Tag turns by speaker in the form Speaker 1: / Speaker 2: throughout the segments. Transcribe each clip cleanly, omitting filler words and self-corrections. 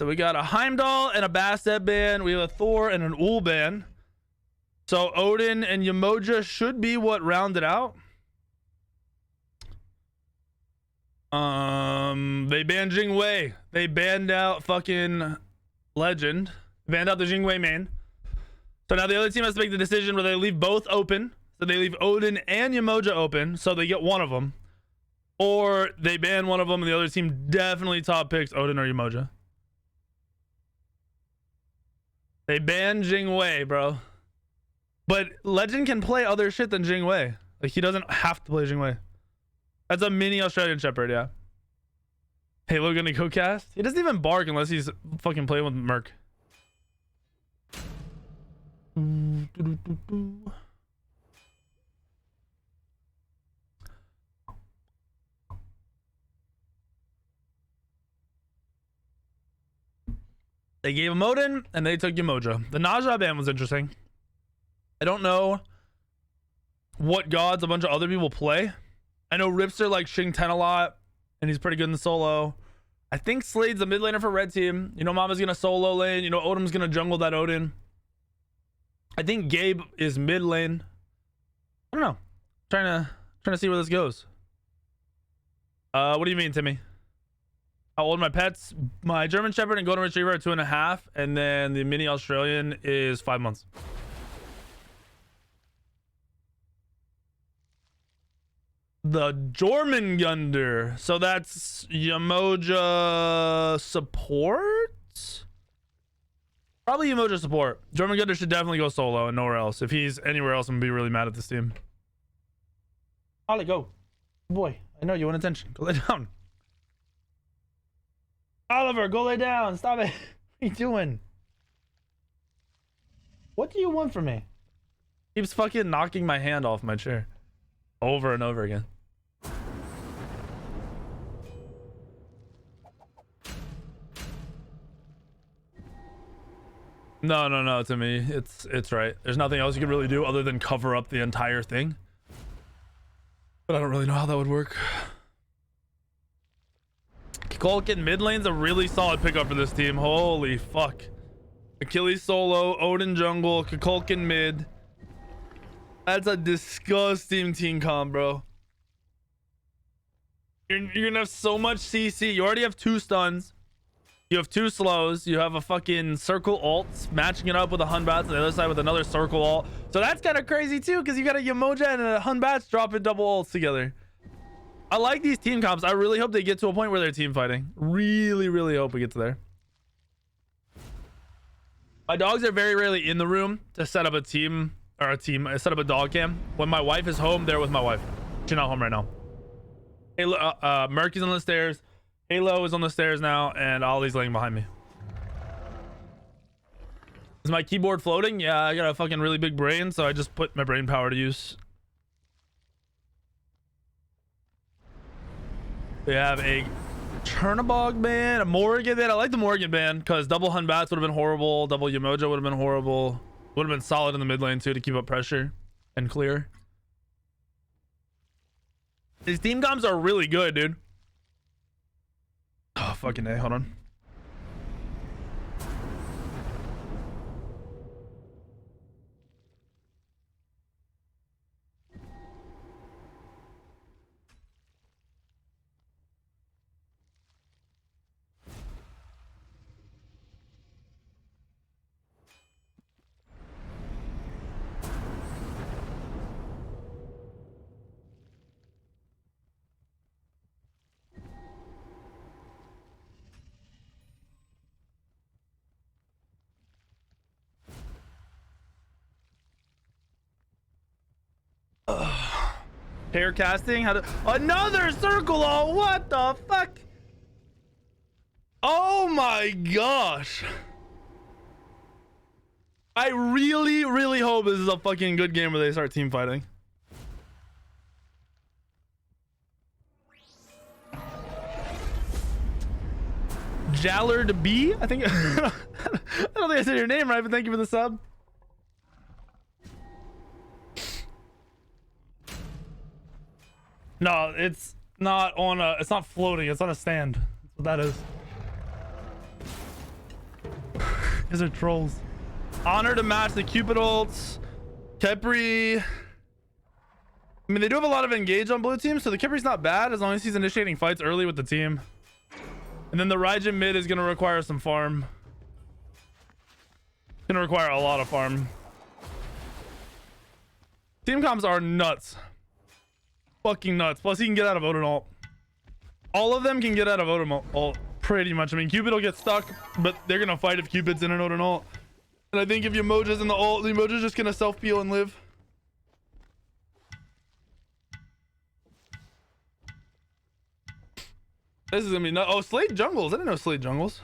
Speaker 1: So we got a Heimdall and a Bastet ban. We have a Thor and an Ul ban. So Odin and Yamoja should be what rounded out. They banned Jingwei. They banned out fucking Legend. Banned out the Jingwei main. So now the other team has to make the decision where they leave both open. So they leave Odin and Yamoja open, so they get one of them. Or they ban one of them and the other team definitely top picks Odin or Yamoja. They banned Jingwei, bro. But Legend can play other shit than Jingwei. Like, he doesn't have to play Jingwei. That's a mini Australian Shepherd, yeah. Halo gonna go cast? He doesn't even bark unless he's fucking playing with Merc. They gave him Odin and they took Yamoja. The Naja ban was interesting. I don't know what gods a bunch of other people play. I know Ripster likes Xing 10 a lot, and he's pretty good in the solo. I think Slade's a mid laner for red team. You know, Mama's gonna solo lane. You know, Odin's gonna jungle that Odin. I think Gabe is mid lane. I don't know. Trying to see where this goes. What do you mean, Timmy? How old are my pets? My German Shepherd and Golden Retriever are 2.5, and then the mini Australian is 5 months. The Jormungandr. So that's Yamoja support? Probably Yamoja support. Jormungandr should definitely go solo and nowhere else. If he's anywhere else, I'm gonna be really mad at this team. Ollie, go. Boy, I know you want attention. Go lay down. Oliver, go lay down. Stop it. What are you doing? What do you want from me? Keeps fucking knocking my hand off my chair. Over and over again. No, to me, it's right. There's nothing else you can really do other than cover up the entire thing. But I don't really know how that would work. Kukulkan mid lane's a really solid pickup for this team. Holy fuck. Achilles solo, Odin jungle, Kukulkan mid. That's a disgusting team comp, bro. You're gonna have so much CC. You already have 2 stuns. You have 2 slows. You have a fucking circle ult, matching it up with a Hun Bats on the other side with another circle ult. So that's kind of crazy too, because you got a Yamoja and a Hun Bats dropping double ults together. I like these team comps. I really hope they get to a point where they're team fighting. Really, really hope we get to there. My dogs are very rarely in the room to set up a team. Or set up a dog cam. When my wife is home, they're with my wife. She's not home right now. Halo, Murky's on the stairs. Halo is on the stairs now, and Ollie's laying behind me. Is my keyboard floating? Yeah, I got a fucking really big brain, so I just put my brain power to use. We have a Chernabog ban, a Morrigan ban. I like the Morrigan ban because double Hun Bats would have been horrible. Double Yamoja would have been horrible. Would have been solid in the mid lane too to keep up pressure and clear. These team comps are really good, dude. Oh, fucking A. Hold on. Pair casting? How to another circle? Oh, what the fuck? Oh my gosh. I really, really hope this is a fucking good game where they start team fighting. Jallard B? I think I don't think I said your name right, but thank you for the sub. No, it's not on a, it's not floating, it's on a stand. That's what that is. These are trolls. Honor to match the Cupid ults. Kepri. I mean, they do have a lot of engage on blue team, so the Kepri's not bad as long as he's initiating fights early with the team. And then the Raijin mid is going to require some farm. Going to require a lot of farm. Team comps are nuts. Fucking nuts. Plus, he can get out of Odin ult. All of them can get out of Odin ult pretty much. I mean, Cupid will get stuck, but they're going to fight if Cupid's in an Odin ult. And I think if Yamoja's in the ult, Yamoja's just going to self-peel and live. This is gonna be oh, Slade jungles. I didn't know Slade jungles.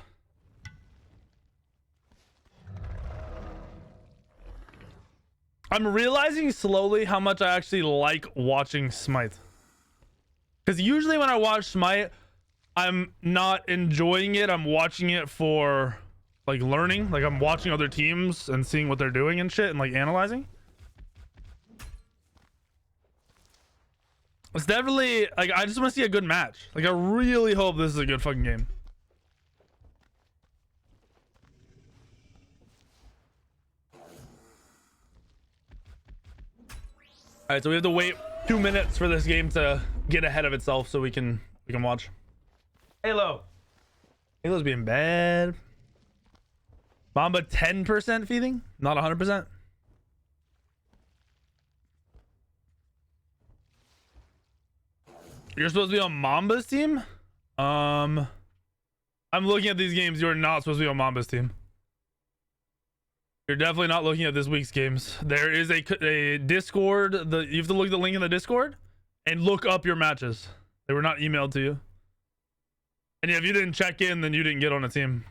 Speaker 1: I'm realizing slowly how much I actually like watching Smite. Because usually when I watch Smite, I'm not enjoying it. I'm watching it for like learning. Like I'm watching other teams and seeing what they're doing and shit and like analyzing. It's definitely like I just want to see a good match. Like I really hope this is a good fucking game. All right, so we have to wait 2 minutes for this game to get ahead of itself so we can watch. Halo's being bad. Mamba 10% feeding, not 100%. You're supposed to be on Mamba's team? I'm looking at these games. You're not supposed to be on Mamba's team. You're definitely not looking at this week's games. There is a Discord. You have to look at the link in the Discord and look up your matches. They were not emailed to you. And if you didn't check in, then you didn't get on a team.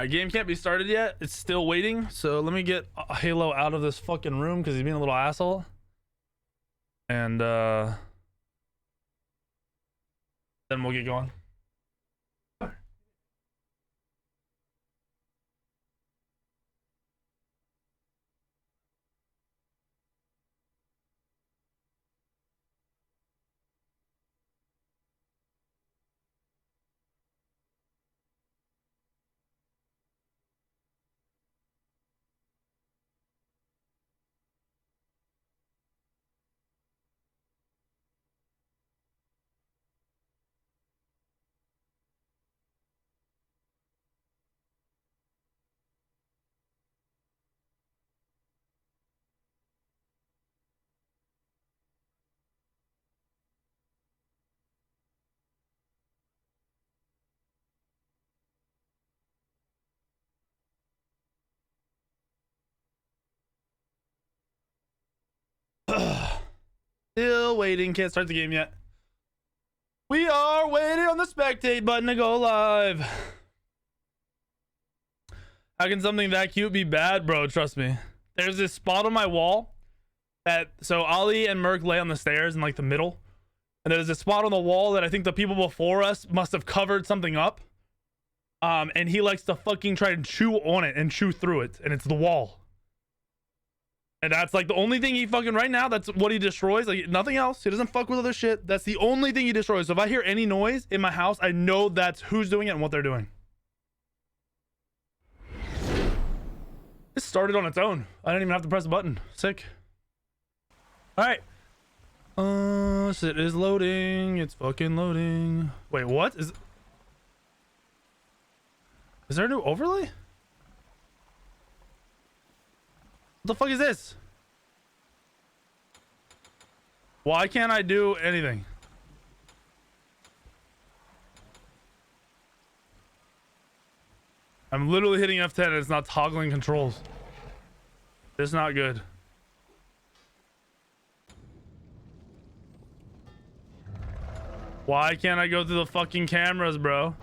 Speaker 1: Game can't be started yet. It's still waiting. So let me get Halo out of this fucking room because he's being a little asshole. And then we'll get going. Still waiting. Can't start the game yet. We are waiting on the spectate button to go live. How can something that cute be bad, bro? Trust me. There's this spot on my wall that so Ali and Merc lay on the stairs in like the middle, and there's a spot on the wall that I think the people before us must have covered something up. And he likes to fucking try and chew on it and chew through it, and it's the wall. And that's like the only thing he fucking right now. That's what he destroys. Like nothing else. He doesn't fuck with other shit. That's the only thing he destroys. So if I hear any noise in my house, I know that's who's doing it and what they're doing. This started on its own. I didn't even have to press a button. Sick. All right. It is loading. It's fucking loading. Wait, what is there a new overlay? What the fuck is this? Why can't I do anything? I'm literally hitting F10 and it's not toggling controls. It's not good. Why can't I go through the fucking cameras, bro?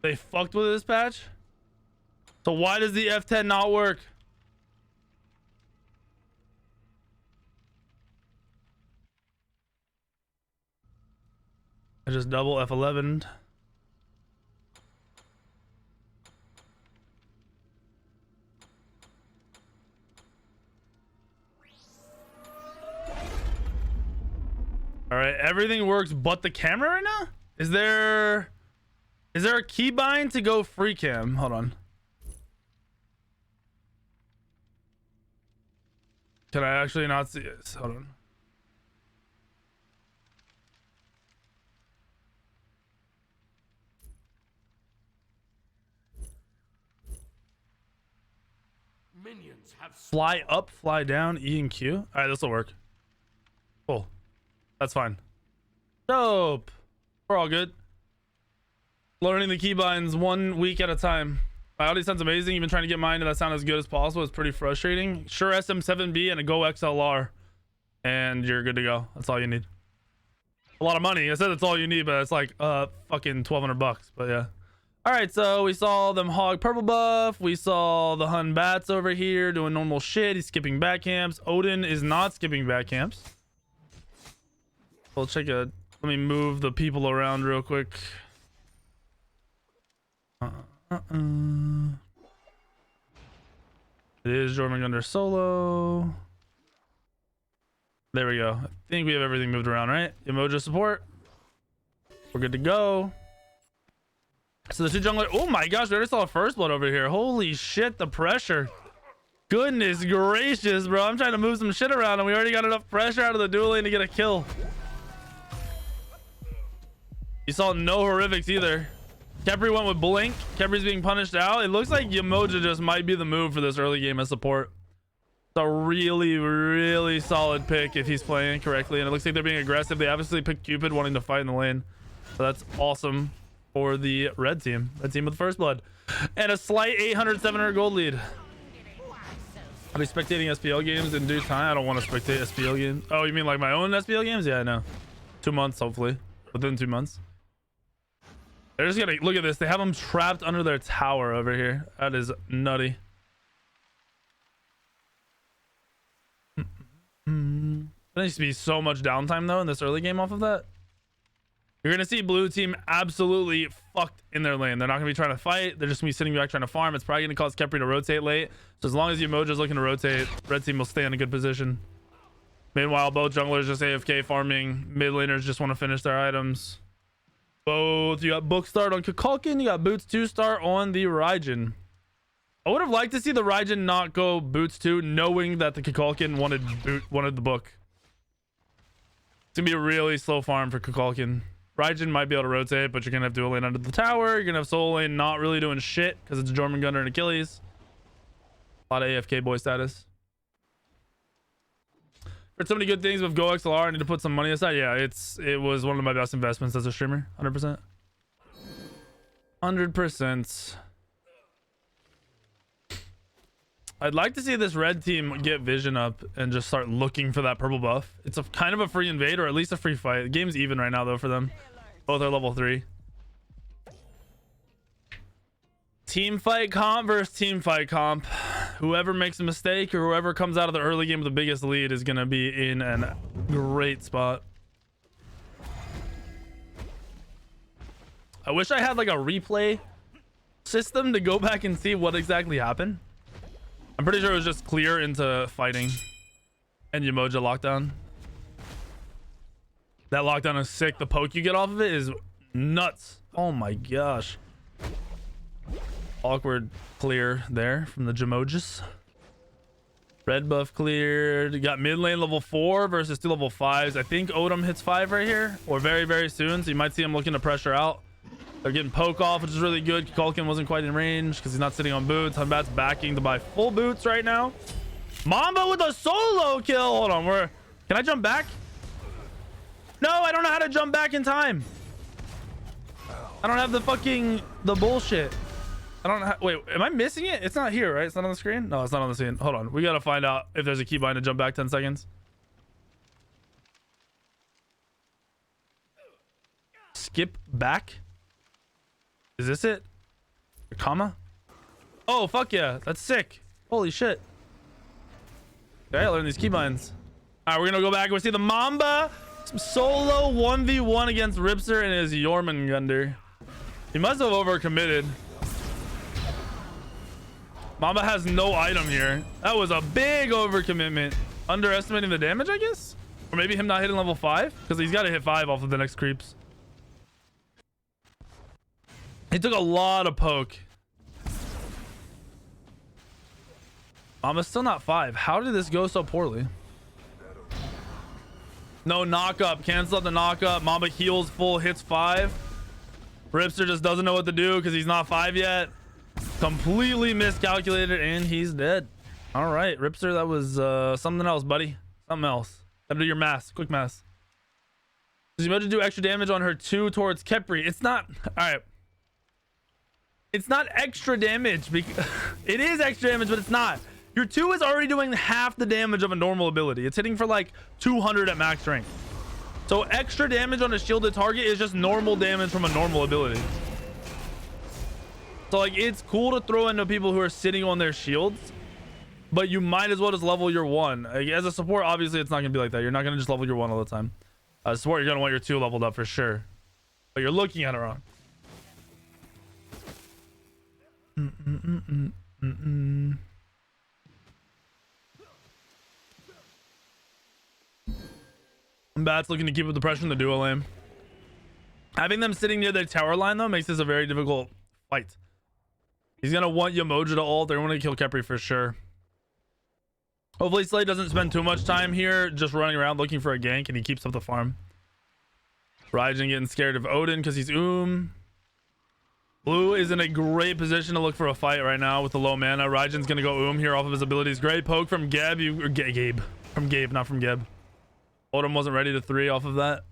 Speaker 1: They fucked with this patch? So why does the F10 not work? I just double F11'd. All right, everything works but the camera right now. Is there a keybind to go free cam? Hold on. Can I actually not see this? Hold on.
Speaker 2: Minions have
Speaker 1: Fly up, fly down, E and Q. All right, this will work. Cool. That's fine. Dope. We're all good. Learning the keybinds 1 week at a time. My audio sounds amazing. You've been trying to get mine to that sound as good as possible. It's pretty frustrating. Sure SM7B and a Go XLR. And you're good to go. That's all you need. A lot of money. I said that's all you need, but it's like fucking $1,200. But yeah. All right, so we saw them hog purple buff. We saw the Hun Bats over here doing normal shit. He's skipping back camps. Odin is not skipping back camps. We'll check it. Let me move the people around real quick. It is Jormungandr solo. There we go. I think we have everything moved around, right? Emoji support. We're good to go. So the two jungler. Oh my gosh, we already saw a first blood over here. Holy shit, the pressure. Goodness gracious, bro. I'm trying to move some shit around and we already got enough pressure out of the duel lane to get a kill. You saw no horrifics either. Khepri went with Blink. Khepri's being punished out. It looks like Yemoja just might be the move for this early game as support. It's a really, really solid pick if he's playing correctly. And it looks like they're being aggressive. They obviously picked Cupid wanting to fight in the lane. So that's awesome for the red team. Red team with first blood. And a slight 800, 700 gold lead. I'll be spectating SPL games in due time. I don't want to spectate SPL games. Oh, you mean like my own SPL games? Yeah, I know. 2 months, hopefully. Within 2 months. They're just gonna look at this. They have them trapped under their tower over here. That is nutty. There needs to be so much downtime though in this early game off of that. You're gonna see blue team absolutely fucked in their lane. They're not gonna be trying to fight. They're just gonna be sitting back trying to farm. It's probably gonna cause Khepri to rotate late. So as long as Yemoja's looking to rotate, red team will stay in a good position. Meanwhile, both junglers just AFK farming. Mid laners just want to finish their items. Both. You got book start on Kukulkan. You got boots 2 start on the Raijin. I would have liked to see the Raijin not go boots 2, knowing that the Kukulkan wanted the book. It's gonna be a really slow farm for Kukulkan. Raijin might be able to rotate, but you're gonna have dual lane under the tower. You're gonna have solo lane not really doing shit because it's Jormungandr and Achilles. A lot of AFK boy status. Heard so many good things with Go XLR. I need to put some money aside. Yeah, it was one of my best investments as a streamer. 100%. 100%. I'd like to see this red team get vision up and just start looking for that purple buff. It's a kind of a free invade or at least a free fight. The game's even right now though for them. Both are level 3. Team fight comp versus team fight comp. Whoever makes a mistake or whoever comes out of the early game with the biggest lead is going to be in a great spot. I wish I had like a replay system to go back and see what exactly happened. I'm pretty sure it was just clear into fighting and Yemoja lockdown. That lockdown is sick. The poke you get off of it is nuts. Oh my gosh. Awkward clear there from the Yemojas. Red buff cleared. You got mid lane level 4 versus 2 level 5s. I think Odom hits 5 right here or very, very soon. So you might see him looking to pressure out. They're getting poke off, which is really good. Kukulkan wasn't quite in range because he's not sitting on boots. Hunbat's backing to buy full boots right now. Mamba with a solo kill. Hold on. Can I jump back? No, I don't know how to jump back in time. I don't have the bullshit. I don't wait, am I missing it? It's not here, right? It's not on the screen? No, it's not on the screen. Hold on. We got to find out if there's a keybind to jump back 10 seconds. Skip back. Is this it? A comma? Oh, fuck yeah. That's sick. Holy shit. Okay, I learned these keybinds. All right, we're going to go back and we'll see the Mamba. Some solo 1v1 against Ripster and his Jormungandr. He must have overcommitted. Mamba has no item here. That was a big overcommitment. Underestimating the damage, I guess? Or maybe him not hitting level 5? Because he's got to hit 5 off of the next creeps. He took a lot of poke. Mama's still not 5. How did this go so poorly? No knock up. Cancel out the knock up. Mamba heals full, hits 5. Ripster just doesn't know what to do because he's not 5 yet. Completely miscalculated and he's dead. All right, Ripster, that was something else, buddy. Something else. Gotta do your math. Quick math. Does you to do extra damage on her 2 towards Kepri? It's not. All right. It's not extra damage. It is extra damage, but it's not. Your 2 is already doing half the damage of a normal ability. It's hitting for like 200 at max strength. So extra damage on a shielded target is just normal damage from a normal ability. So like it's cool to throw into people who are sitting on their shields, but you might as well just level your 1. Like, as a support, obviously it's not gonna be like that. You're not gonna just level your 1 all the time. As a support, you're gonna want your 2 leveled up for sure. But you're looking at it wrong. Bat's looking to keep up the pressure in the duo lane. Having them sitting near their tower line though makes this a very difficult fight. He's gonna want Yamoja to ult. They're gonna kill Kepri for sure. Hopefully Slade doesn't spend too much time here just running around looking for a gank and he keeps up the farm. Raijin getting scared of Odin because he's Blue is in a great position to look for a fight right now with the low mana. Raijin's gonna go here off of his abilities. Great poke from Geb. Gabe. From Gabe, not from Geb. Odin wasn't ready to 3 off of that.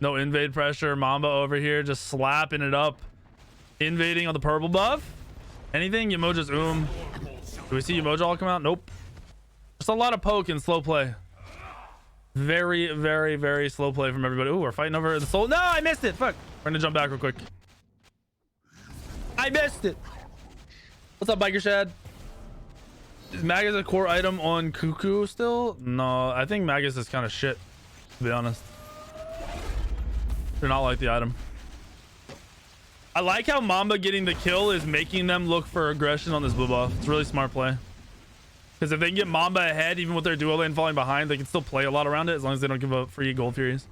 Speaker 1: No invade pressure. Mamba over here just slapping it up. Invading on the purple buff. Anything? Yamoja's Do we see Yamoja all come out? Nope. Just a lot of poke and slow play. Very, very, very slow play from everybody. Ooh, we're fighting over the soul. No, I missed it. Fuck. We're gonna jump back real quick. I missed it. What's up, Biker Shad? Is Magus a core item on Cuckoo still? No, I think Magus is kind of shit, to be honest. Do not like the item. I like how Mamba getting the kill is making them look for aggression on this blue buff. It's a really smart play. Because if they can get Mamba ahead, even with their duo lane falling behind, they can still play a lot around it as long as they don't give up free gold furies.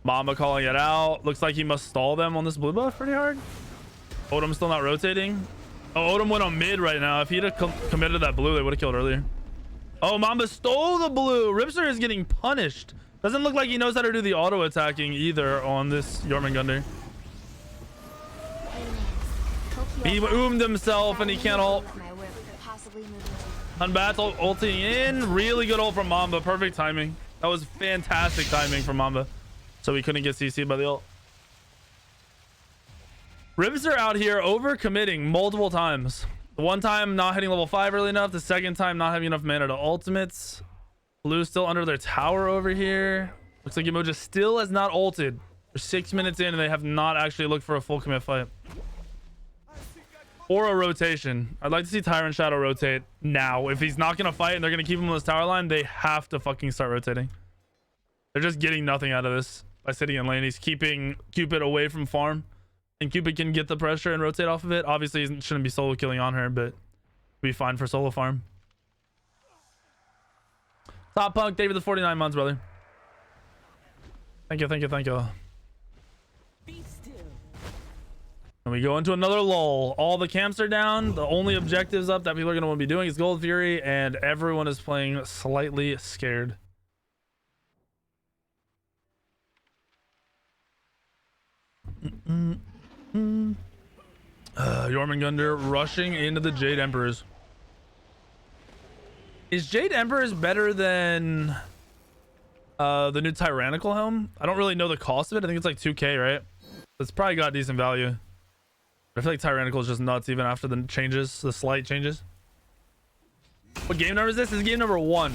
Speaker 1: Mamba calling it out. Looks like he must stall them on this blue buff pretty hard. Odim's still not rotating. Oh, Odin went on mid right now. If he'd have committed that blue, they would have killed earlier. Oh, Mamba stole the blue. Ripster is getting punished. Doesn't look like he knows how to do the auto attacking either on this Jormungandr. He himself and he can't ult. Unbat's ulting in. Really good ult from Mamba. Perfect timing. That was fantastic timing from Mamba. So he couldn't get CC'd by the ult. Ribs are out here over committing multiple times. The one time not hitting level 5 early enough. The second time not having enough mana to ultimates. Blue still under their tower over here. Looks like Yamoja still has not ulted. They're 6 minutes in and they have not actually looked for a full commit fight. Or a rotation. I'd like to see Tyrant Shadow rotate now. If he's not going to fight and they're going to keep him on this tower line, they have to fucking start rotating. They're just getting nothing out of this by sitting in lane. He's keeping Cupid away from farm. And Cupid can get the pressure and rotate off of it. Obviously, he shouldn't be solo killing on her, but be fine for solo farm. Top Punk, David the 49 months, brother. Thank you, thank you, thank you. And we go into another lull. All the camps are down. The only objectives up that people are going to want to be doing is Gold Fury, and everyone is playing slightly scared. Jormungandr rushing into the Jade Emperors. Is Jade Emperors better than the new Tyrannical Helm? I don't really know the cost of it. I think it's like 2k, right? It's probably got decent value. I feel like Tyrannical is just nuts even after the changes, the slight changes. What game number is this? This is game number 1,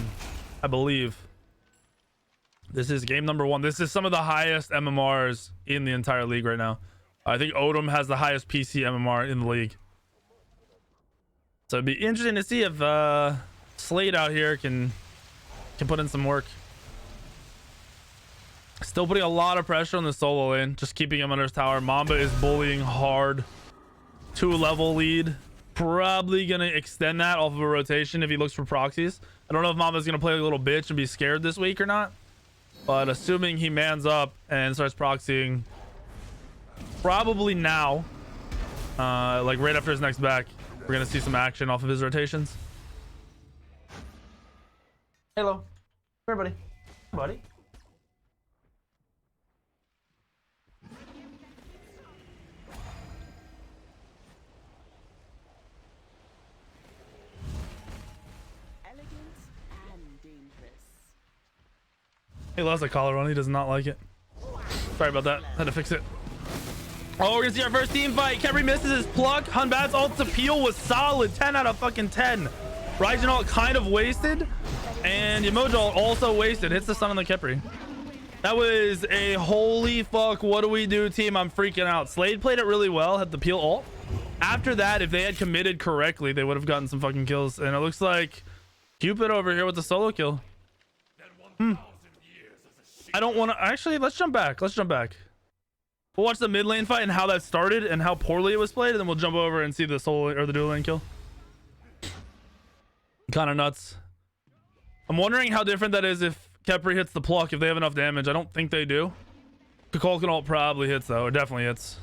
Speaker 1: I believe. This is game number 1. This is some of the highest MMRs in the entire league right now. I think Odom has the highest PC MMR in the league. So it'd be interesting to see if Slade out here can put in some work. Still putting a lot of pressure on the solo lane, just keeping him under his tower. Mamba is bullying hard. 2-level lead. Probably gonna extend that off of a rotation if he looks for proxies. I don't know if Mama's gonna play a little bitch and be scared this week or not, but assuming he mans up and starts proxying probably now, like right after his next back, we're gonna see some action off of his rotations. Hello, everybody. Buddy. He lost a collar on. He does not like it. Sorry about that. Had to fix it. Oh, we're gonna see our first team fight. Kebri misses his pluck. Hunbat's ult to peel was solid. 10 out of fucking 10. Raijin ult kind of wasted. And Yemoja ult also wasted. Hits the stun on the Kebri. That was a holy fuck. What do we do, team? I'm freaking out. Slade played it really well. Had the peel ult. After that, if they had committed correctly, they would have gotten some fucking kills. And it looks like Cupid over here with the solo kill. I don't want to actually. Let's jump back. Let's jump back. We'll watch the mid lane fight and how that started and how poorly it was played, and then we'll jump over and see the solo or the dual lane kill. Kind of nuts. I'm wondering how different that is if Kepri hits the pluck, if they have enough damage. I don't think they do. Kukulkan ult probably hits though, or definitely hits.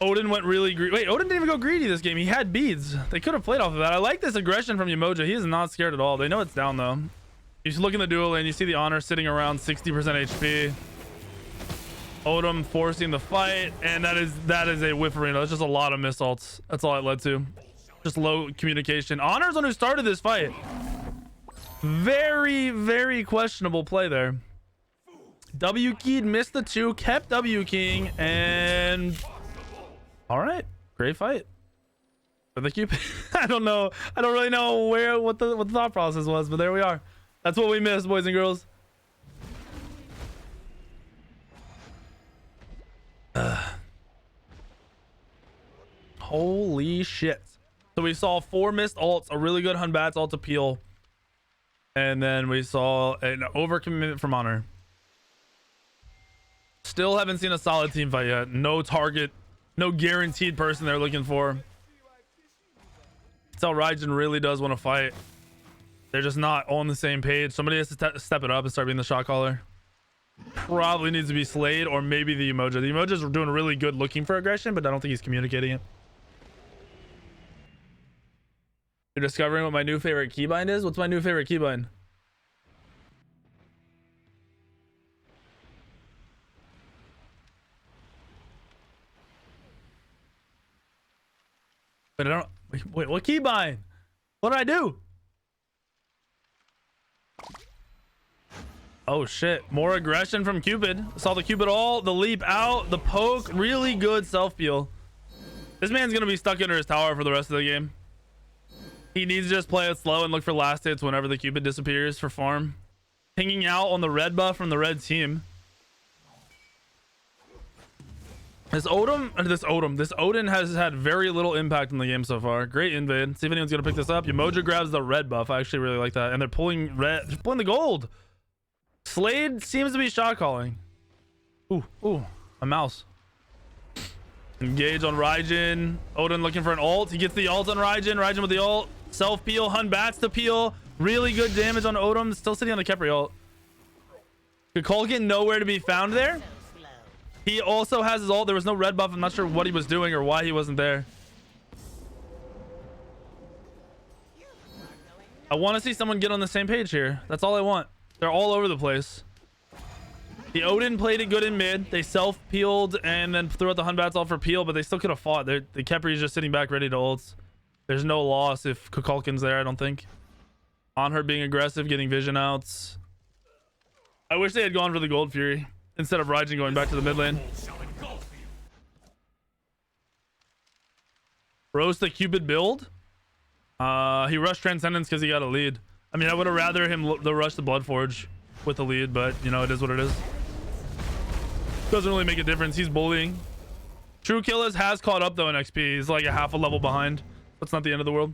Speaker 1: Odin went really greedy. Wait, Odin didn't even go greedy this game. He had beads. They could have played off of that. I like this aggression from Yemoja. He is not scared at all. They know it's down though. You should look in the dual lane. You see the honor sitting around 60% HP. Odin forcing the fight, and that is a whiff arena. That's just a lot of missiles. That's all it led to. Just low communication. Honor's one who started this fight. Very, very questionable play there. W keyed, missed the 2, kept W keying, and all right, great fight for the Cupid. I don't know. I don't really know what the thought process was, but there we are. That's what we missed, boys and girls. Holy shit. So we saw 4 missed ults, a really good Hunbat's ult appeal, and then we saw an overcommitment from Honor. Still haven't seen a solid team fight yet. No target, no guaranteed person they're looking for. That's how Raijin really does want to fight. They're just not on the same page. Somebody has to step it up and start being the shot caller. Probably needs to be Slade or maybe the Yemoja. The Yemoja's doing really good looking for aggression, but I don't think he's communicating it. You're discovering what my new favorite keybind is? What's my new favorite keybind? But I don't... Wait, what keybind? What did I do? Oh shit, more aggression from Cupid. Saw the Cupid ult, the leap out, the poke, really good self peel. This man's gonna be stuck under his tower for the rest of the game. He needs to just play it slow and look for last hits whenever the Cupid disappears for farm. Pinging out on the red buff from the red team. This Odin has had very little impact in the game so far. Great invade. See if anyone's gonna pick this up. Yemoja grabs the red buff. I actually really like that. And they're pulling red, they're pulling the gold. Slade seems to be shot calling. Ooh, a mouse. Engage on Raijin. Odin looking for an ult. He gets the ult on Raijin. Raijin with the ult. Self peel. Hunbat's the peel. Really good damage on Odin. Still sitting on the Kepri ult. Kukulkan nowhere to be found there. He also has his ult. There was no red buff. I'm not sure what he was doing or why he wasn't there. I want to see someone get on the same page here. That's all I want. They're all over the place. The Odin played it good in mid. They self-peeled and then threw out the Hunbat's ult for peel, but they still could have fought. The Kepri is just sitting back ready to ult. There's no loss if Kukulkan's there, I don't think. On her being aggressive, getting vision outs. I wish they had gone for the Gold Fury instead of Raijin going back to the mid lane. Roast the Cupid build. He rushed Transcendence because he got a lead. I mean, I would have rather him rush the Bloodforge with the lead, but you know, it is what it is. Doesn't really make a difference. He's bullying. True Killers has caught up though in XP. He's like a half a level behind. That's not the end of the world.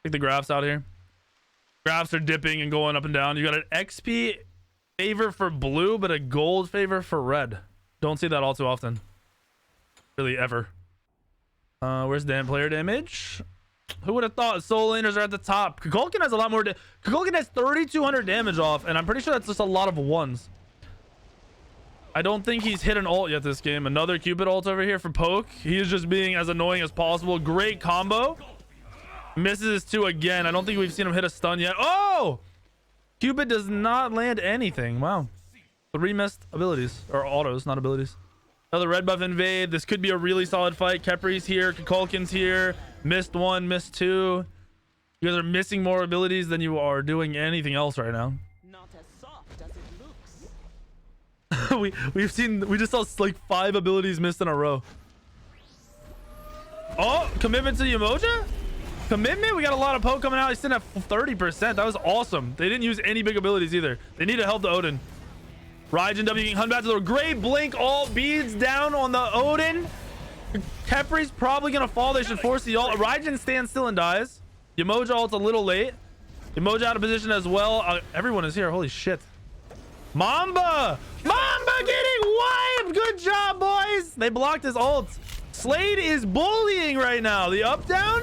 Speaker 1: Take the graphs out here. Graphs are dipping and going up and down. You got an XP favor for blue, but a gold favor for red. Don't see that all too often. Really, ever. Where's damn player damage? Who would have thought soul laners are at the top? Kukulkan has a lot more. Kukulkan has 3,200 damage off, and I'm pretty sure that's just a lot of ones. I don't think he's hit an ult yet this game. Another Cupid ult over here for Poke. He is just being as annoying as possible. Great combo. Misses his 2 again. I don't think we've seen him hit a stun yet. Oh! Cupid does not land anything. Wow. 3 missed abilities. Or autos, not abilities. Another red buff invade. This could be a really solid fight. Kepri's here. Kukulkan's here. Missed 1, missed 2. You guys are missing more abilities than you are doing anything else right now.
Speaker 3: Not as soft as it looks.
Speaker 1: we just saw like 5 abilities missed in a row. Oh, commitment to Umoja? Commitment? We got a lot of poke coming out. He's sitting at 30%. That was awesome. They didn't use any big abilities either. They need to help the Odin. Raijin W getting hunt back to the great blink. All beads down on the Odin. Kepri's probably gonna fall. They should force the ult. Raijin stands still and dies. Umoja ult's a little late. Umoja out of position as well. Everyone is here. Holy shit. Mamba getting wiped. Good job, boys. They blocked his ult. Slade is bullying right now. The up down.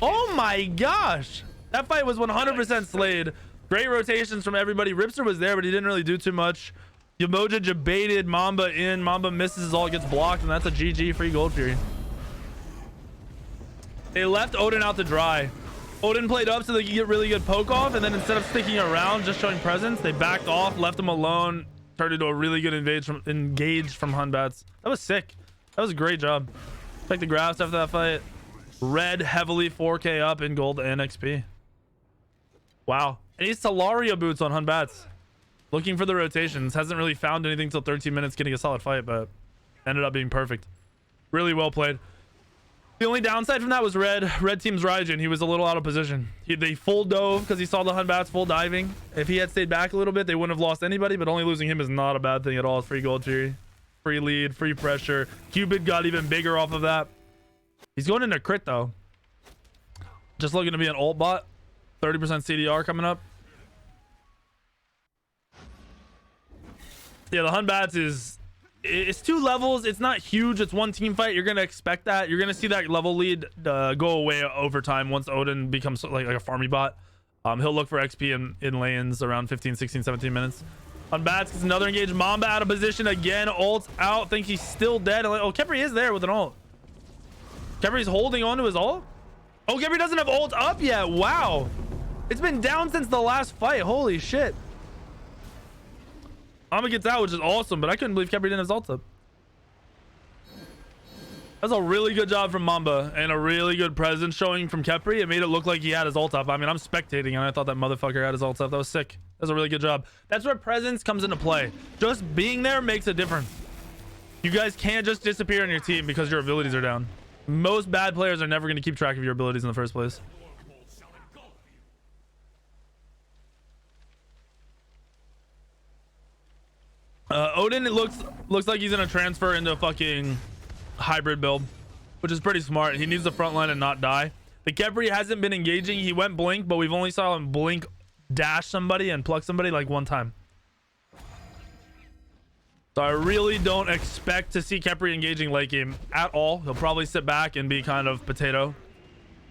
Speaker 1: Oh my gosh. That fight was 100% Slade. Great rotations from everybody. Ripster was there, but he didn't really do too much. Umoja baited Mamba in. Mamba misses his ult, gets blocked, and that's a GG free Gold Fury. They left Odin out to dry. Odin played up so they could get really good poke off, and then instead of sticking around, just showing presence, they backed off, left him alone, turned into a really good engage from Hunbats. That was sick. That was a great job. Check the graphs after that fight. Red heavily 4K up in gold and XP. Wow. And he's Talaria boots on Hunbats. Looking for the rotations. Hasn't really found anything till 13 minutes getting a solid fight, but ended up being perfect. Really well played. The only downside from that was red team's Raijin. He was a little out of position. They full dove because he saw the Hunbats full diving. If he had stayed back a little bit, they wouldn't have lost anybody, but only losing him is not a bad thing at all. It's free Gold Fury. Free lead, free pressure. Cupid got even bigger off of that. He's going into crit though. Just looking to be an ult bot. 30% CDR coming up. Yeah, the Hunbats it's 2 levels. It's not huge. It's 1 team fight. You're gonna expect that. You're gonna see that level lead go away over time once Odin becomes like a farmy bot. He'll look for XP in lanes around 15, 16, 17 minutes. Hunbats gets another engage. Mamba out of position again. Ult's out. Think he's still dead. Oh, Kepri is there with an ult. Kepri's holding on to his ult. Oh, Kepri doesn't have ult up yet. Wow. It's been down since the last fight. Holy shit. Mamba gets out, which is awesome, but I couldn't believe Kepri didn't have his ult up. That's a really good job from Mamba and a really good presence showing from Kepri. It made it look like he had his ult up. I mean, I'm spectating and I thought that motherfucker had his ult up. That was sick. That's a really good job. That's where presence comes into play. Just being there makes a difference. You guys can't just disappear on your team because your abilities are down. Most bad players are never going to keep track of your abilities in the first place. Odin, it looks like he's gonna transfer into a fucking hybrid build, which is pretty smart. He needs the front line and not die. The Kepri hasn't been engaging. He went blink, but we've only saw him blink dash somebody and pluck somebody like 1 time. So I really don't expect to see Kepri engaging late game at all. He'll probably sit back and be kind of potato,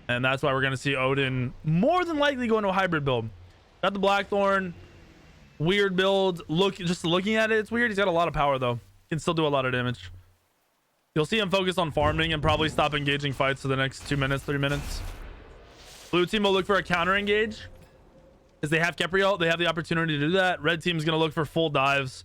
Speaker 1: and that's why we're gonna see Odin more than likely go into a hybrid build. Got the Blackthorn. Weird build. Just looking at it, it's weird. He's got a lot of power though. Can still do a lot of damage. You'll see him focus on farming and probably stop engaging fights for the next 2 minutes, 3 minutes. Blue team will look for a counter engage. As they have Kepri ult, they have the opportunity to do that. Red team's gonna look for full dives.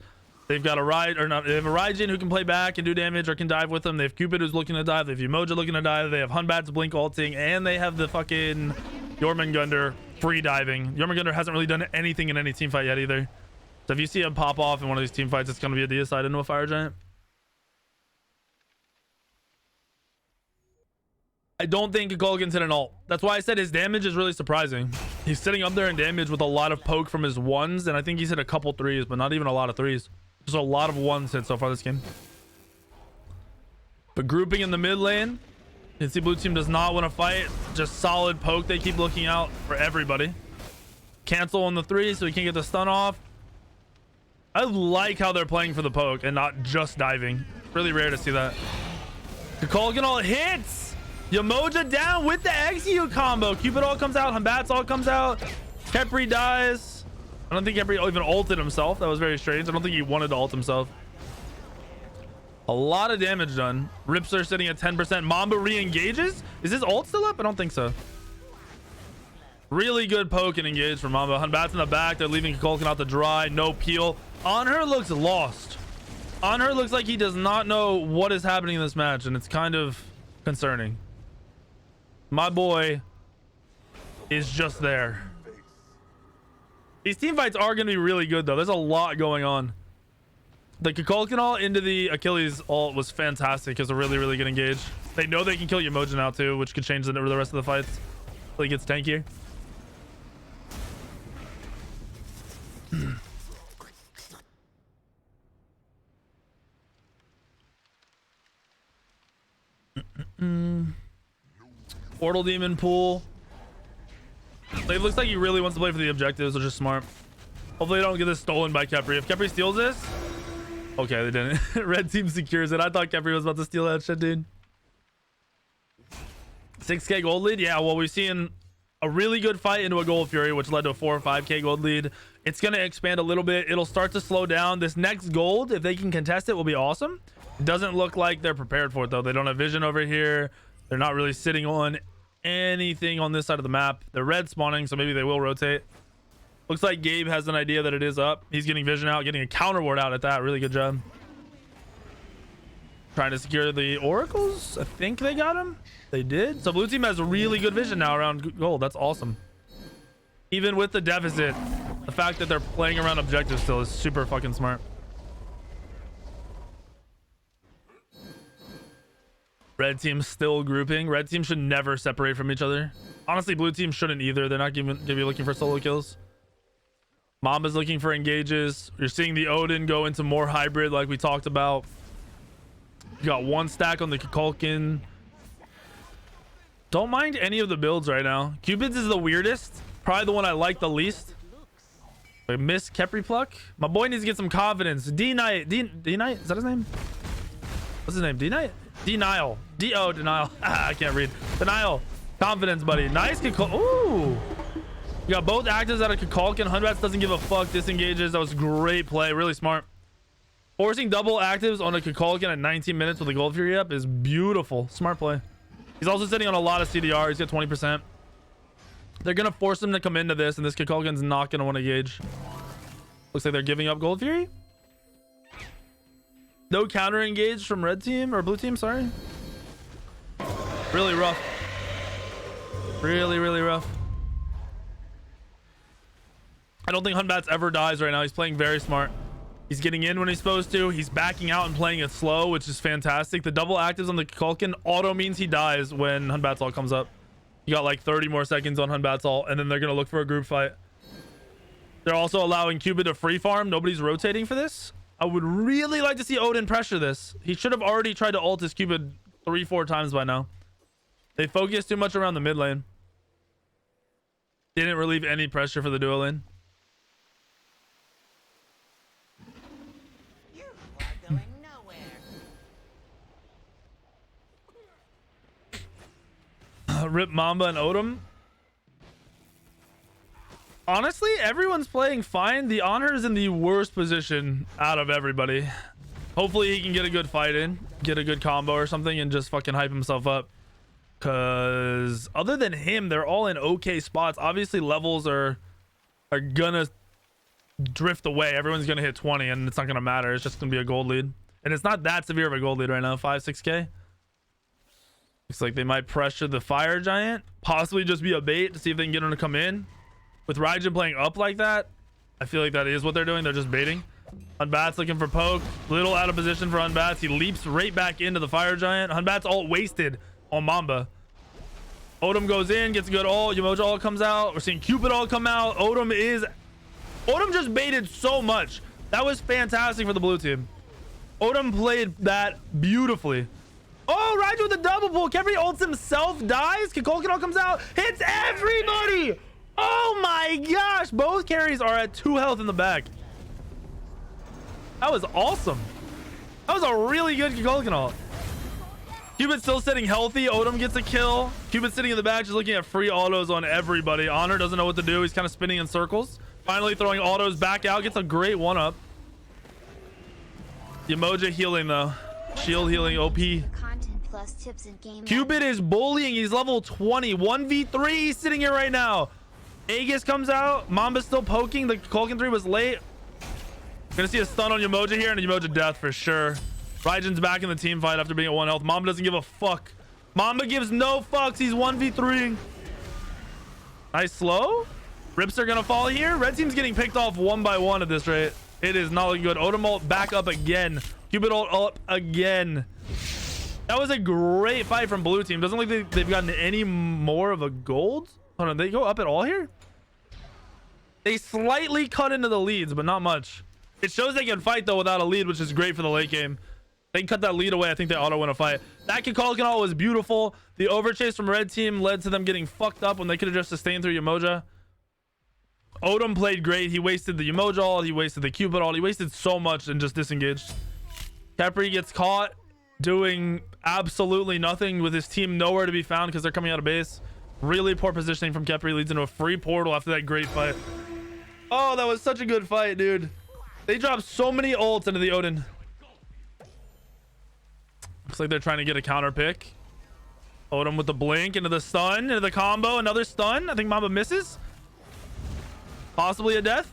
Speaker 1: They've got they have a Raijin who can play back and do damage or can dive with them. They have Cupid who's looking to dive. They have Umoja looking to dive. They have Hunbats blink ulting, and they have the fucking Jormungandr free diving. Jormungandr hasn't really done anything in any team fight yet either. So if you see him pop off in one of these team fights, it's going to be a deicide into a fire giant. I don't think Kukulkan's hit an ult. That's why I said his damage is really surprising. He's sitting up there in damage with a lot of poke from his 1s, and I think he's hit a couple 3s, but not even a lot of 3s. Just a lot of 1s hit so far this game. But grouping in the mid lane, you can see blue team does not want to fight. Just solid poke. They keep looking out for everybody. Cancel on the 3 so he can't get the stun off. I like how they're playing for the poke and not just diving. Really rare to see that. Kukulkan all hits. Yamoja down with the execute combo. Cupid all comes out. Humbat's all comes out. Khepri dies. I don't think Khepri even ulted himself. That was very strange. I don't think he wanted to ult himself. A lot of damage done. Ripster sitting at 10%. Mamba re-engages. Is his ult still up? I don't think so. Really good poke and engage from Mamba. Humbat's in the back. They're leaving Kukulkan out to dry. No peel. Honor looks lost. Honor looks like he does not know what is happening in this match, and it's kind of concerning. My boy is just there. These team fights are going to be really good, though. There's a lot going on. The Kukulkan ult into the Achilles ult was fantastic. It's a really, really good engage. They know they can kill Yamoja now, too, which could change the rest of the fights. It gets tankier. Portal Demon pool. It looks like he really wants to play for the objectives, which is smart. Hopefully they don't get this stolen by Khepri. If Khepri steals this, okay, they didn't. Red team secures it. I thought Khepri was about to steal that shit, dude. 6k gold lead. Yeah, well, we've seen a really good fight into a Gold Fury, which led to a 4 or 5k gold lead. It's going to expand a little bit. It'll start to slow down. This next gold, if they can contest it, will be awesome. It doesn't look like they're prepared for it, though. They don't have vision over here. They're not really sitting on anything on this side of the map. They're red spawning, so maybe they will rotate. Looks like Gabe has an idea that it is up. He's getting vision out, getting a counter ward out at that. Really good job. Trying to secure the oracles. I think they got him. They did. So blue team has really good vision now around gold. That's awesome. Even with the deficit, the fact that they're playing around objectives still is super fucking smart. Red team still grouping. Red team should never separate from each other. Honestly, blue team shouldn't either. They're not gonna be looking for solo kills. Mamba's looking for engages. You're seeing the Odin go into more hybrid like we talked about. You got one stack on the Kukulkan. Don't mind any of the builds right now. Cupid's is the weirdest. Probably the one I like the least. I miss Khepri pluck. My boy needs to get some confidence. D-Knight. D-Knight? Is that his name? What's his name? D-Knight? Denial. D-O, denial. I can't read. Denial. Confidence, buddy. Nice. Ooh. You got both actives out of Kukulkan. Hundrats doesn't give a fuck. Disengages. That was great play. Really smart. Forcing double actives on a Kukulkan at 19 minutes with a Gold Fury up is beautiful. Smart play. He's also sitting on a lot of CDR. He's got 20%. They're going to force him to come into this, and this Kukulkan's not going to want to gauge. Looks like they're giving up Gold Fury. No counter engage from red team or blue team, sorry. Really rough. Really, really rough. I don't think Hunbat's ever dies right now. He's playing very smart. He's getting in when he's supposed to. He's backing out and playing it slow, which is fantastic. The double actives on the Kukulkan auto means he dies when Hunbat's all comes up. You got like 30 more seconds on Hunbat's all, and then they're going to look for a group fight. They're also allowing Cupid to free farm. Nobody's rotating for this. I would really like to see Odin pressure this. He should have already tried to ult his Cupid 3-4 times by now. They focused too much around the mid lane. Didn't relieve any pressure for the duo lane.
Speaker 3: You are going nowhere.
Speaker 1: Rip Mamba and Odin. Honestly, everyone's playing fine. The Honor is in the worst position out of everybody. Hopefully he can get a good fight in, get a good combo or something, and just fucking hype himself up. Because other than him, they're all in okay spots. Obviously, levels are gonna drift away. Everyone's gonna hit 20, and it's not gonna matter. It's just gonna be a gold lead, and it's not that severe of a gold lead right now. 5-6k. Looks like they might pressure the Fire Giant, possibly just be a bait to see if they can get him to come in. With Raijin playing up like that, I feel like that is what they're doing. They're just baiting. Hunbat's looking for poke. Little out of position for Hunbat's. He leaps right back into the Fire Giant. Hunbat's all wasted on Mamba. Odin goes in, gets a good ult. Yamoja all comes out. We're seeing Cupid all come out. Odin just baited so much. That was fantastic for the blue team. Odin played that beautifully. Oh, Raijin with a double pull. Khepri ults himself, dies. Kukulkan all comes out, hits everybody. Oh my gosh, both carries are at 2 health in the back. That was awesome. That was a really good Kukulkan ult. Cupid's still sitting healthy. Odom gets a kill. Cupid's sitting in the back just looking at free autos on everybody. Honor doesn't know what to do. He's kind of spinning in circles. Finally throwing autos back out. Gets a great one-up. Yemoja healing though. Shield healing OP.
Speaker 4: Content plus tips and game.
Speaker 1: Cupid is bullying. He's level 20. 1v3. He's sitting here right now. Aegis comes out. Mamba's still poking. The Kulkin 3 was late. Gonna see a stun on Yemoja here and a Yemoja death for sure. Raijin's back in the team fight after being at 1 health. Mamba doesn't give a fuck. Mamba gives no fucks. He's 1v3. Nice slow. Rips are gonna fall here. Red team's getting picked off one by one at this rate. It is not looking good. Odom ult back up again. Cupid ult up again. That was a great fight from blue team. Doesn't look like they've gotten any more of a gold. Hold on, they go up at all here? They slightly cut into the leads, but not much. It shows they can fight though without a lead, which is great for the late game. They can cut that lead away. I think they auto win a fight. That Kulkin ult was beautiful. The overchase from red team led to them getting fucked up when they could have just sustained through Yemoja. Odom played great. He wasted the Yemoja ult. He wasted the Cupid ult. He wasted so much and just disengaged. Khepri gets caught doing absolutely nothing with his team nowhere to be found because they're coming out of base. Really poor positioning from Khepri leads into a free portal after that great fight. Oh, that was such a good fight, dude. They dropped so many ults into the Odin. Looks like they're trying to get a counter pick. Odom with the blink into the stun, into the combo. Another stun. I think Mamba misses. Possibly a death.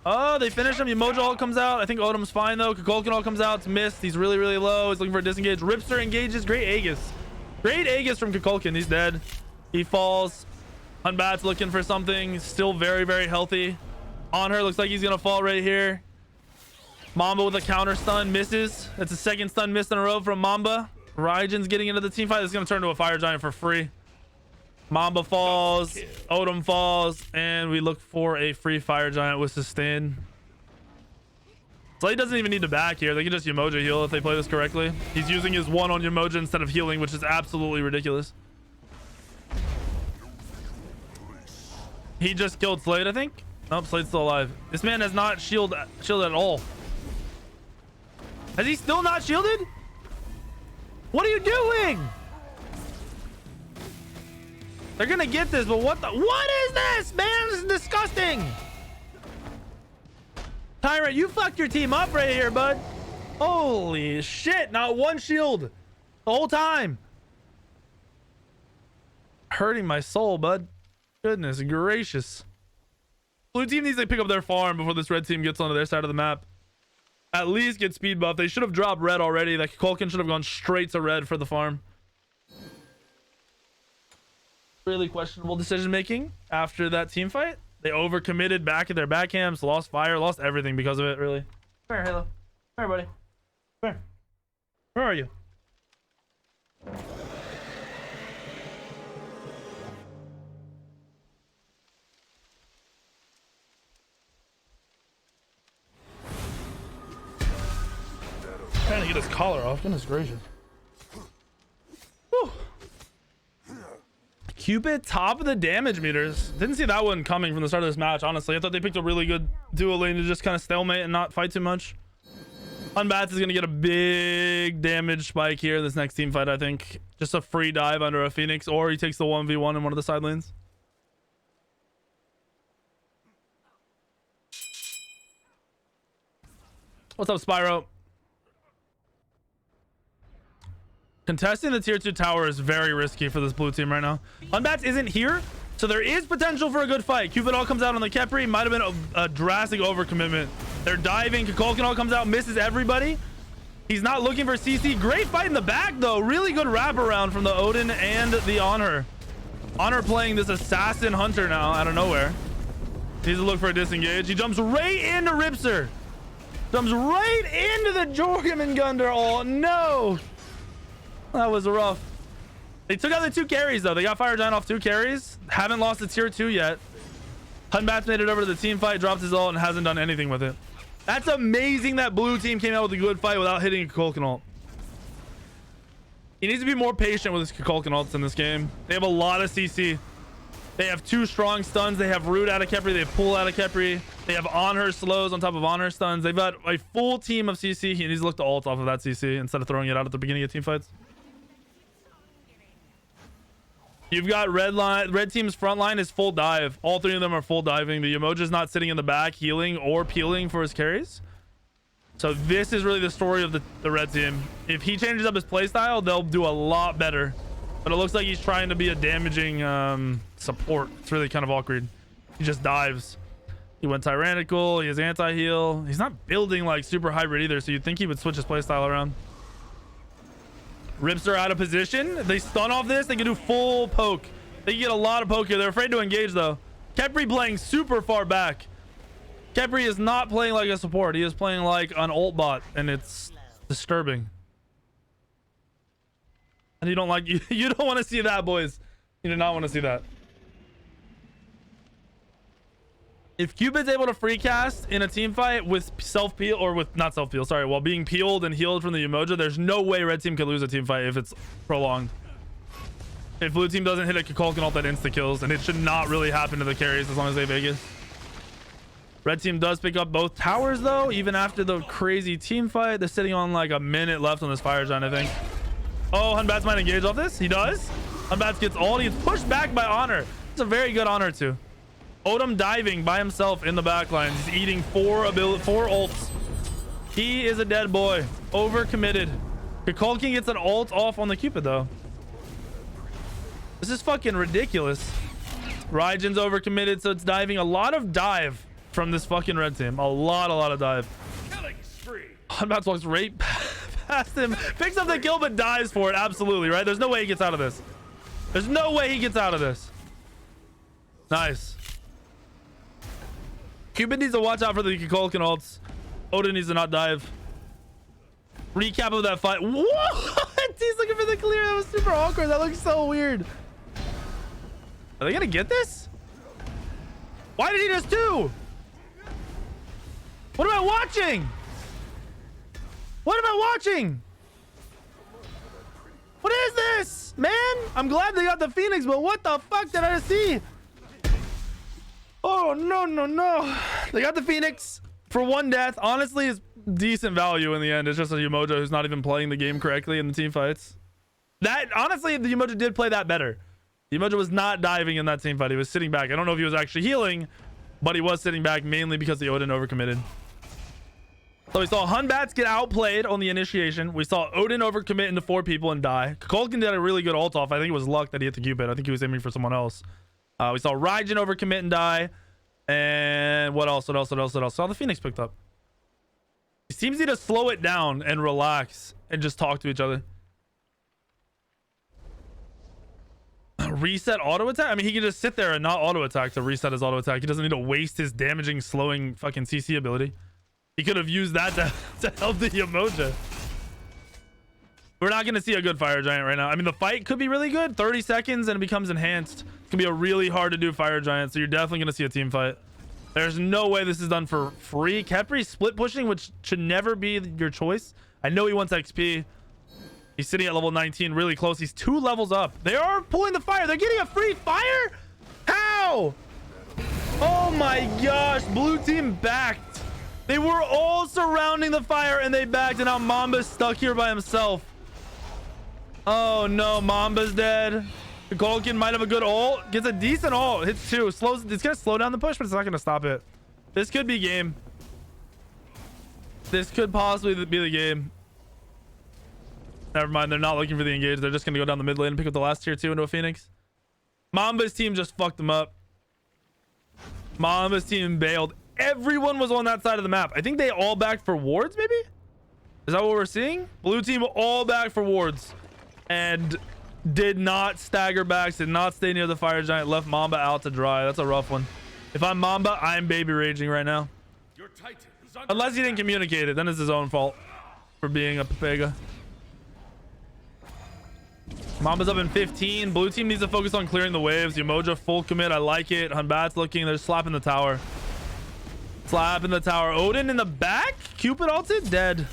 Speaker 1: Oh, they finish him. Yemoja ult comes out. I think Odom's fine though. Kulkin ult comes out. It's missed. He's really, really low. He's looking for a disengage. Ripster engages. Great Aegis. Great Aegis from Kulkin. He's dead. He falls. Hunbat's looking for something. Still very, very healthy. On her. Looks like he's going to fall right here. Mamba with a counter stun. Misses. That's a second stun missed in a row from Mamba. Raijin's getting into the team fight. This is going to turn to a fire giant for free. Mamba falls. Odom falls. And we look for a free fire giant with sustain. Slade doesn't even need to back here. They can just Yemoja heal if they play this correctly. He's using his one on Yemoja instead of healing, which is absolutely ridiculous. He just killed Slade, I think. Nope, Slade's still alive. This man has not shielded at all. Has he still not shielded? What are you doing? They're gonna get this, but what is this, man? This is disgusting. Tyrant, you fucked your team up right here, bud. Holy shit, not one shield the whole time. Hurting my soul, bud. Goodness gracious. Blue team needs to pick up their farm before this red team gets onto their side of the map. At least get speed buff. They should have dropped red already. That Kulkin should have gone straight to red for the farm. Really questionable decision making after that team fight. They overcommitted back at their back camps, lost fire, lost everything because of it, really. Come here, Halo. Come here, buddy. Come here. Where are you? Trying to get his collar off. Goodness gracious. Whew. Cupid top of the damage meters. Didn't see that one coming from the start of this match, honestly. I thought they picked a really good duo lane to just kind of stalemate and not fight too much. Unbats is going to get a big damage spike here in this next team fight, I think. Just a free dive under a Phoenix, or he takes the 1v1 in one of the side lanes. What's up, Spyro? Contesting the tier 2 tower is very risky for this blue team right now. Unbats isn't here, so there is potential for a good fight. Cupid all comes out on the Khepri. Might have been a drastic overcommitment. They're diving. Kulkin all comes out, misses everybody. He's not looking for CC. Great fight in the back, though. Really good wraparound from the Odin and the Honor. Honor playing this assassin hunter now out of nowhere. Needs to look for a disengage. He jumps right into Ripster. Jumps right into the Jorgenmungandr. Oh, no. That was rough. They took out the 2 carries though. They got Fire Giant off 2 carries. Haven't lost the tier 2 yet. Hunbat's made it over to the team fight, dropped his ult, and hasn't done anything with it. That's amazing that blue team came out with a good fight without hitting a Kulkin ult. He needs to be more patient with his Kulkin ults in this game. They have a lot of CC. They have 2 strong stuns. They have root out of Khepri. They have pull out of Khepri. They have on her slows on top of on her stuns. They've got a full team of CC. He needs to look to ult off of that CC instead of throwing it out at the beginning of team fights. You've got red team's front line is full dive. All 3 of them are full diving. The Umoja's not sitting in the back healing or peeling for his carries. So this is really the story of the red team. If he changes up his playstyle, they'll do a lot better. But it looks like he's trying to be a damaging support. It's really kind of awkward. He just dives. He went tyrannical. He has anti-heal. He's not building like super hybrid either, so you'd think he would switch his playstyle around. Rips are out of position. They stun off this. They can do full poke. They can get a lot of poke here. They're afraid to engage though. Khepri playing super far back. Khepri is not playing like a support. He is playing like an ult bot, and it's disturbing. And you don't like you don't want to see that, boys. You do not want to see that. If Cupid's able to free cast in a team fight with self-peel or with not self-peel, sorry, while being peeled and healed from the Umoja, there's no way red team could lose a team fight if it's prolonged. If blue team doesn't hit a Kukulkan ult that insta kills, and it should not really happen to the carries as long as they Vegas. Red team does pick up both towers though, even after the crazy team fight. They're sitting on like a minute left on this fire giant, I think. Oh, Hunbats might engage off this. He does. Hunbats gets ult. He's pushed back by Honor. It's a very good Honor too. Odom diving by himself in the backline. He's eating 4 ults. He is a dead boy. Overcommitted. Kukulkan gets an ult off on the Cupid though. This is fucking ridiculous. Raijin's overcommitted, so it's diving. A lot of dive from this fucking red team. A lot of dive.
Speaker 2: Killing spree.
Speaker 1: Hunbats walks right past him. Picks up the kill, but dives for it. Absolutely, right? There's no way he gets out of this. There's no way he gets out of this. Nice. Cupid needs to watch out for the Kukulkan ults. Odin needs to not dive. Recap of that fight. What? He's looking for the clear. That was super awkward. That looks so weird. Are they gonna get this? Why did he just do? What am I watching? What am I watching? What is this? Man, I'm glad they got the Phoenix, but what the fuck did I just see? Oh, no. They got the Phoenix for 1 death. Honestly, it's decent value in the end. It's just a Umoja who's not even playing the game correctly in the team fights. That, honestly, the Umoja did play that better. The Umoja was not diving in that team fight. He was sitting back. I don't know if he was actually healing, but he was sitting back mainly because the Odin overcommitted. So we saw Hunbats get outplayed on the initiation. We saw Odin overcommit into 4 people and die. Kukulkan did a really good ult off. I think it was luck that he hit the Cupid. I think he was aiming for someone else. We saw Raijin overcommit and die. And what else? Saw the Phoenix picked up. It seems need to slow it down and relax and just talk to each other. Reset auto attack? I mean, he can just sit there and not auto attack to reset his auto attack. He doesn't need to waste his damaging, slowing fucking CC ability. He could have used that to help the Umoja. We're not going to see a good fire giant right now. I mean, the fight could be really good. 30 seconds and it becomes enhanced. It's going to be a really hard to do fire giant. So you're definitely going to see a team fight. There's no way this is done for free. Khepri split pushing, which should never be your choice. I know he wants XP. He's sitting at level 19, really close. He's 2 levels up. They are pulling the fire. They're getting a free fire? How? Oh my gosh. Blue team backed. They were all surrounding the fire and they backed, and now Mamba's stuck here by himself. Oh no, Mamba's dead. Kukulkan might have a good ult. Gets a decent ult. Hits 2. Slows. It's gonna slow down the push, but it's not gonna stop it. This could be game. This could possibly be the game. Never mind. They're not looking for the engage. They're just gonna go down the mid lane and pick up the last tier 2 into a Phoenix. Mamba's team just fucked them up. Mamba's team bailed. Everyone was on that side of the map. I think they all backed for wards, maybe? Is that what we're seeing? Blue team all back for wards. And did not stagger back, did not stay near the fire giant, left Mamba out to dry. That's a rough one. If I'm Mamba, I'm baby raging right now.
Speaker 2: Your Titan is under
Speaker 1: Unless he didn't communicate it, then it's his own fault for being a Pepega. Mamba's up in 15. Blue team needs to focus on clearing the waves. Umoja full commit. I like it. Hunbat's looking. They're slapping the tower. Slapping the tower. Odin in the back. Cupid ulted. Dead.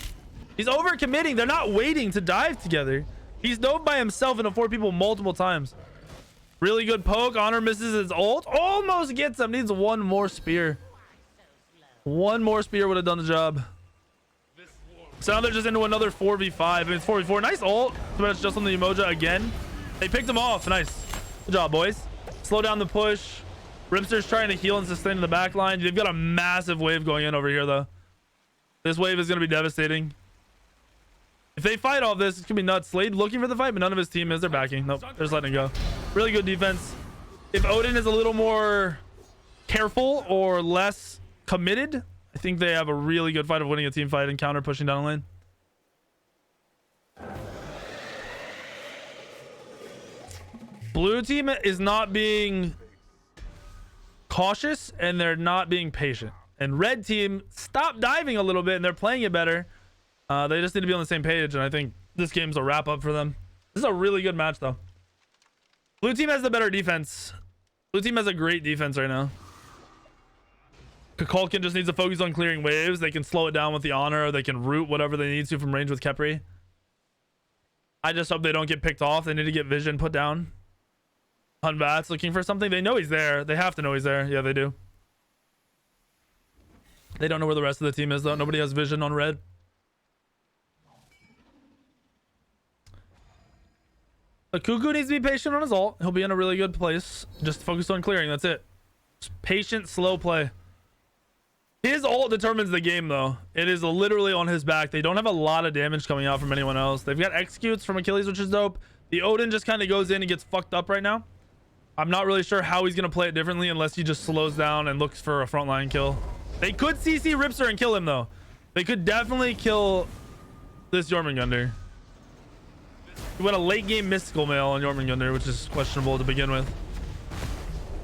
Speaker 1: He's over committing. They're not waiting to dive together. He's dove by himself into 4 people multiple times. Really good poke. Honor misses his ult. Almost gets him. Needs one more spear. One more spear would have done the job. So now they're just into another 4v5. I mean, it's 4v4. Nice ult. But it's just on the Emoja again. They picked him off. Nice. Good job, boys. Slow down the push. Ripster's trying to heal and sustain in the back line. They've got a massive wave going in over here, though. This wave is going to be devastating. If they fight all this, it's going to be nuts. Slade looking for the fight, but none of his team is. They're backing. Nope. They're just letting it go. Really good defense. If Odin is a little more careful or less committed, I think they have a really good fight of winning a team fight and counter pushing down the lane. Blue team is not being cautious and they're not being patient. And red team stopped diving a little bit and they're playing it better. They just need to be on the same page, and I think this game's a wrap up for them. This is a really good match, though. Blue team has the better defense. Blue team has a great defense right now. Kukulkan just needs to focus on clearing waves. They can slow it down with the honor, or they can root whatever they need to from range with Khepri. I just hope they don't get picked off. They need to get vision put down. Hunbat's looking for something. They know he's there. They have to know he's there. Yeah, they do. They don't know where the rest of the team is, though. Nobody has vision on red. The Cuckoo needs to be patient on his ult. He'll be in a really good place. Just focus on clearing. That's it. Just patient, slow play. His ult determines the game, though. It is literally on his back. They don't have a lot of damage coming out from anyone else. They've got executes from Achilles, which is dope. The Odin just kind of goes in and gets fucked up right now. I'm not really sure how he's going to play it differently unless he just slows down and looks for a frontline kill. They could CC Ripster and kill him, though. They could definitely kill this Jormungandr. He went a late game mystical mail on Jormungandr, which is questionable to begin with.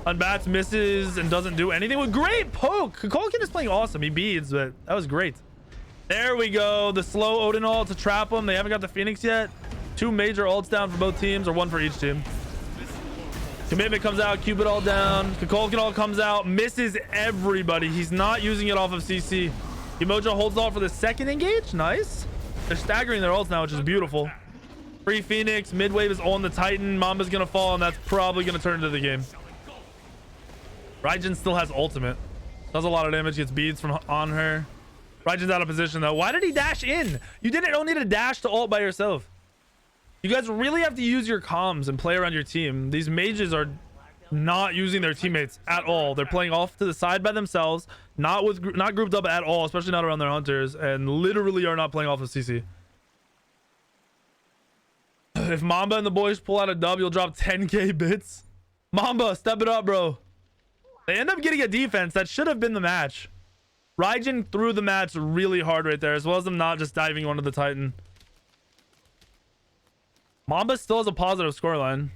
Speaker 1: Unbats misses and doesn't do anything with great poke. Kukulkan is playing awesome. He beads, but that was great. There we go. The slow Odin ult to trap him. They haven't got the Phoenix yet. 2 major ults down for both teams, or 1 for each team. Commitment comes out. Cupid ult down. Kukulkan ult comes out. Misses everybody. He's not using it off of CC. Emoja holds off for the second engage. Nice. They're staggering their ults now, which is beautiful. Free Phoenix. Mid wave is on the Titan. Mamba's going to fall, and that's probably going to turn into the game. Raijin still has ultimate. Does a lot of damage. Gets beads from on her. Raijin's out of position, though. Why did he dash in? You don't need to dash to ult by yourself. You guys really have to use your comms and play around your team. These mages are not using their teammates at all. They're playing off to the side by themselves, not grouped up at all, especially not around their hunters, and literally are not playing off of CC. If Mamba and the boys pull out a dub, you'll drop 10k bits. Mamba, step it up, bro. They end up getting a defense. That should have been the match. Raijin threw the match really hard right there, as well as them not just diving onto the Titan. Mamba still has a positive scoreline.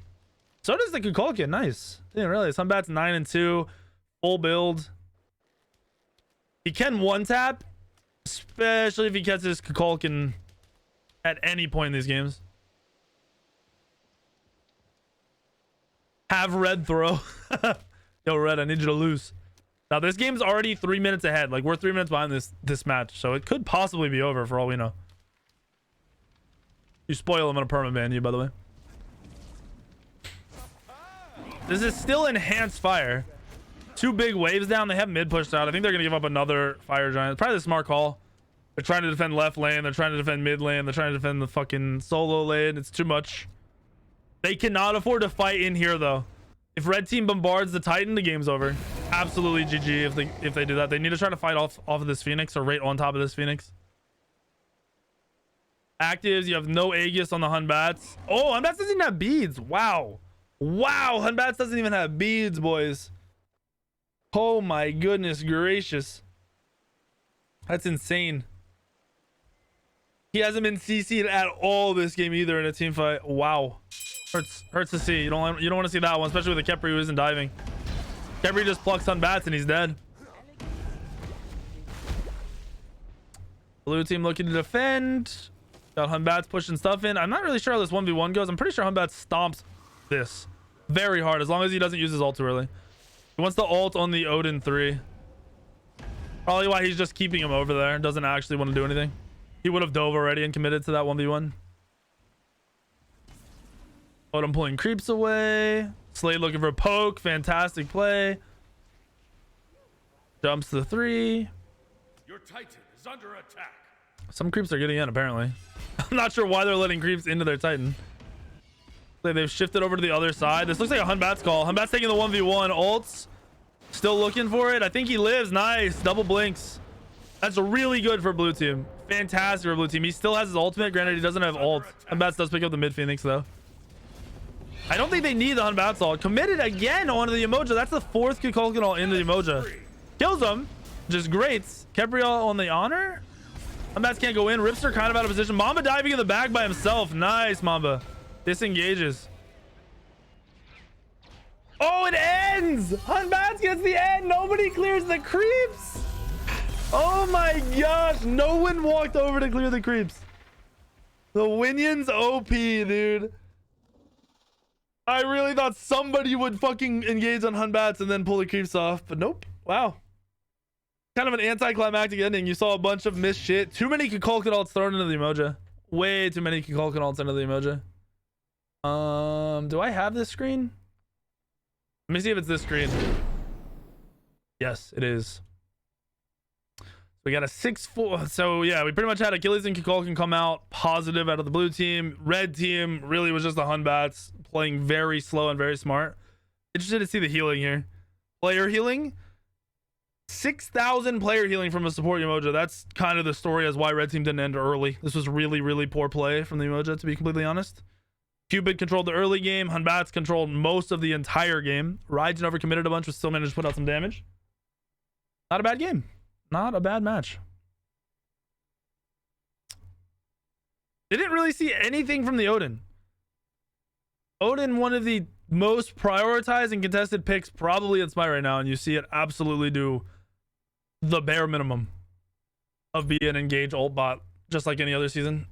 Speaker 1: So does the Kukulkan. Nice. Didn't realize. Hunbat's 9-2. Full build. He can one-tap, especially if he catches Kukulkan at any point in these games. Have red throw. Yo, red, I need you to lose. Now, this game's already 3 minutes ahead. Like, we're 3 minutes behind this match, so it could possibly be over for all we know. You spoil him, I'm gonna permaban you, by the way. This is still enhanced fire. 2 big waves down. They have mid pushed out. I think they're gonna give up another fire giant. Probably the smart call. They're trying to defend left lane. They're trying to defend mid lane. They're trying to defend the fucking solo lane. It's too much. They cannot afford to fight in here, though. If red team bombards the Titan, the game's over. Absolutely GG if they do that. They need to try to fight off of this Phoenix, or right on top of this Phoenix. Actives, you have no Aegis on the Hunbats. Oh, Hunbats doesn't even have beads. Wow. Wow, Hunbats doesn't even have beads, boys. Oh my goodness gracious. That's insane. He hasn't been CC'd at all this game either in a team fight. Wow. Hurts to see. You don't want to see that one, especially with the Khepri who isn't diving. Khepri just plucks Hunbats and he's dead. Blue team looking to defend. Got Hunbats pushing stuff in. I'm not really sure how this 1v1 goes. I'm pretty sure Hunbats stomps this very hard, as long as he doesn't use his ult too early. He wants the ult on the Odin 3. Probably why he's just keeping him over there. Doesn't actually want to do anything. He would have dove already and committed to that 1v1. Odin pulling creeps away. Slade looking for a poke. Fantastic play. Jumps to 3.
Speaker 2: Your Titan is under attack.
Speaker 1: Some creeps are getting in, apparently. I'm not sure why they're letting creeps into their Titan. They've shifted over to the other side. This looks like a Hunbat's call. Hunbat's taking the 1v1. Ults. Still looking for it. I think he lives. Nice. Double blinks. That's really good for blue team. Fantastic for blue team. He still has his ultimate. Granted, he doesn't have ult. Hunbat's does pick up the mid Phoenix, though. I don't think they need the Hunbat's ult. Committed again onto the Emoja. That's the 4th Kukulkan ult into the Emoja. Kills him. Just great. Kepriel on the honor. Hunbat's can't go in. Ripster kind of out of position. Mamba diving in the back by himself. Nice, Mamba. Disengages. Oh, it ends! Hunbats gets the end. Nobody clears the creeps. Oh my gosh. No one walked over to clear the creeps. The Winion's OP, dude. I really thought somebody would fucking engage on Hunbats and then pull the creeps off, but nope. Wow. Kind of an anticlimactic ending. You saw a bunch of missed shit. Too many Kukulkan ults thrown into the Emoja. Way too many Kukulkan ults into the Emoja. Do I have this screen? Let me see if it's this screen. Yes, it is. We got a 6-4. So yeah, we pretty much had Achilles and Kukulkan come out positive out of the blue team. Red team really was just the Hunbats playing very slow and very smart. Interested to see the healing here. Player healing. 6,000 player healing from a support Emoja. That's kind of the story as why red team didn't end early. This was really, really poor play from the Emoja, to be completely honest. Cupid controlled the early game. Hunbats controlled most of the entire game. Raijin overcommitted a bunch, but still managed to put out some damage. Not a bad game. Not a bad match. Didn't really see anything from the Odin. Odin, one of the most prioritized and contested picks probably in Smite right now, and you see it absolutely do the bare minimum of be an engage ult bot just like any other season.